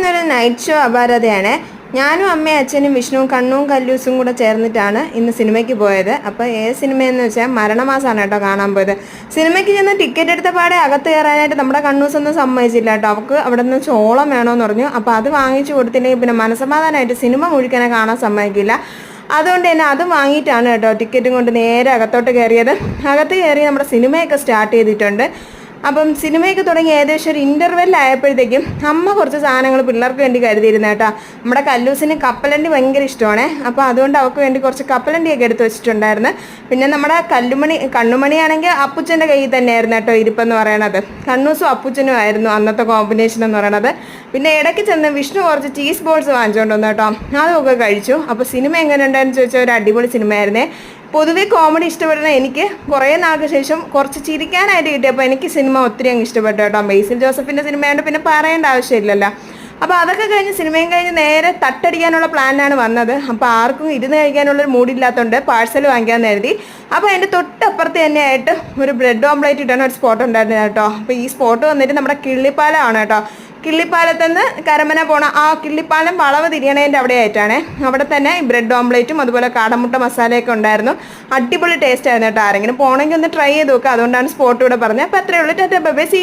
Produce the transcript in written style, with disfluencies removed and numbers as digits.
ഇന്നൊരു night show അപാരതയാണ്. ഞാനും അമ്മയും അച്ഛനും വിഷ്ണുവും കണ്ണും കല്ലൂസും കൂടെ ചേർന്നിട്ടാണ് ഇന്ന് സിനിമയ്ക്ക് പോയത്. അപ്പോൾ ഏത് സിനിമയെന്ന് വെച്ചാൽ മരണമാസമാണ് കേട്ടോ കാണാൻ പോയത്. സിനിമയ്ക്ക് ചെന്ന് ടിക്കറ്റ് എടുത്ത പാടെ അകത്ത് കയറാനായിട്ട് നമ്മുടെ കണ്ണൂസൊന്നും സമ്മതിച്ചില്ല കേട്ടോ. അവൾക്ക് അവിടെ നിന്ന് ചോളം വേണമെന്ന് പറഞ്ഞു. അപ്പോൾ അത് വാങ്ങിച്ചു കൊടുത്തില്ലെങ്കിൽ പിന്നെ മനസ്സമാധാനമായിട്ട് സിനിമ മുഴുവനെ കാണാൻ സമ്മതിക്കില്ല. അതുകൊണ്ട് തന്നെ അത് വാങ്ങിയിട്ടാണ് കേട്ടോ ടിക്കറ്റും കൊണ്ട് നേരെ അകത്തോട്ട് കയറിയത്. അകത്ത് കയറി നമ്മുടെ സിനിമയൊക്കെ സ്റ്റാർട്ട് ചെയ്തിട്ടുണ്ട്. അപ്പം സിനിമയൊക്കെ തുടങ്ങി ഏകദേശം ഒരു ഇൻ്റർവെൽ ആയപ്പോഴത്തേക്കും അമ്മ കുറച്ച് സാധനങ്ങൾ പിള്ളേർക്ക് വേണ്ടി കരുതിയിരുന്നു കേട്ടോ. നമ്മുടെ കല്ലൂസിന് കപ്പലണ്ടി ഭയങ്കര ഇഷ്ടമാണ്. അപ്പോൾ അതുകൊണ്ട് അവൾക്ക് വേണ്ടി കുറച്ച് കപ്പലണ്ടിയൊക്കെ എടുത്ത് വെച്ചിട്ടുണ്ടായിരുന്നു. പിന്നെ നമ്മുടെ കണ്ണുമണിയാണെങ്കിൽ അപ്പുച്ചൻ്റെ കയ്യിൽ തന്നെയായിരുന്നു കേട്ടോ ഇരിപ്പെന്ന് പറയണത്. കണ്ണൂസും അപ്പുച്ചനും ആയിരുന്നു അന്നത്തെ കോമ്പിനേഷൻ എന്ന് പറയണത്. പിന്നെ ഇടയ്ക്ക് ചെന്ന് വിഷ്ണു കുറച്ച് ചീസ് ബോൾസ് വാങ്ങിച്ചുകൊണ്ട് വന്നു കേട്ടോ. അതൊക്കെ കഴിച്ചു. അപ്പോൾ സിനിമ എങ്ങനെ ഉണ്ടായെന്ന് ചോദിച്ചാൽ ഒരു അടിപൊളി സിനിമയായിരുന്നേ. പൊതുവെ കോമഡി ഇഷ്ടപ്പെടുന്ന എനിക്ക് കുറേ നാൾക്ക് ശേഷം കുറച്ച് ചിരിക്കാനായിട്ട് കിട്ടിയപ്പോൾ എനിക്ക് സിനിമ ഒത്തിരി അങ്ങ് ഇഷ്ടപ്പെട്ടു കേട്ടോ. ബേസിൽ ജോസഫിൻ്റെ സിനിമയായതുകൊണ്ട് പിന്നെ പറയേണ്ട ആവശ്യമില്ലല്ലോ. അപ്പോൾ അതൊക്കെ കഴിഞ്ഞ് സിനിമയും കഴിഞ്ഞ് നേരെ തട്ടടിക്കാനുള്ള പ്ലാനാണ് വന്നത്. അപ്പോൾ ആർക്കും ഇരുന്ന് കഴിക്കാനുള്ളൊരു മൂഡില്ലാത്തതുകൊണ്ട് പാഴ്സൽ വാങ്ങിക്കാമെന്ന് കരുതി. അപ്പോൾ അതിൻ്റെ തൊട്ടപ്പുറത്ത് തന്നെയായിട്ട് ഒരു ബ്രെഡ് ഓംപ്ലേറ്റ് ഇട്ടാണ് ഒരു സ്പോട്ട് ഉണ്ടായിരുന്നത് കേട്ടോ. അപ്പോൾ ഈ സ്പോട്ട് വന്നിട്ട് നമ്മുടെ കിള്ളിപ്പാലമാണ് കേട്ടോ. കിള്ളിപ്പാലത്ത് നിന്ന് കരമന പോണ ആ കിള്ളിപ്പാലം വളവ് തിരിയണേൻ്റെ അവിടെ ആയിട്ടാണ്. അവിടെ തന്നെ ഈ ബ്രെഡ് ഓംപ്ലേറ്റും അതുപോലെ കാടമുട്ട മസാലയൊക്കെ ഉണ്ടായിരുന്നു. അടിപൊളി ടേസ്റ്റ് ആയിരുന്നു കേട്ടോ. ആരെങ്കിലും പോകണമെങ്കിൽ ഒന്ന് ട്രൈ ചെയ്ത് നോക്കുക. അതുകൊണ്ടാണ് സ്പോട്ട് ഇവിടെ പറഞ്ഞത്. അപ്പോൾ അത്രയേ ഉള്ളൂ. Tata bye bye.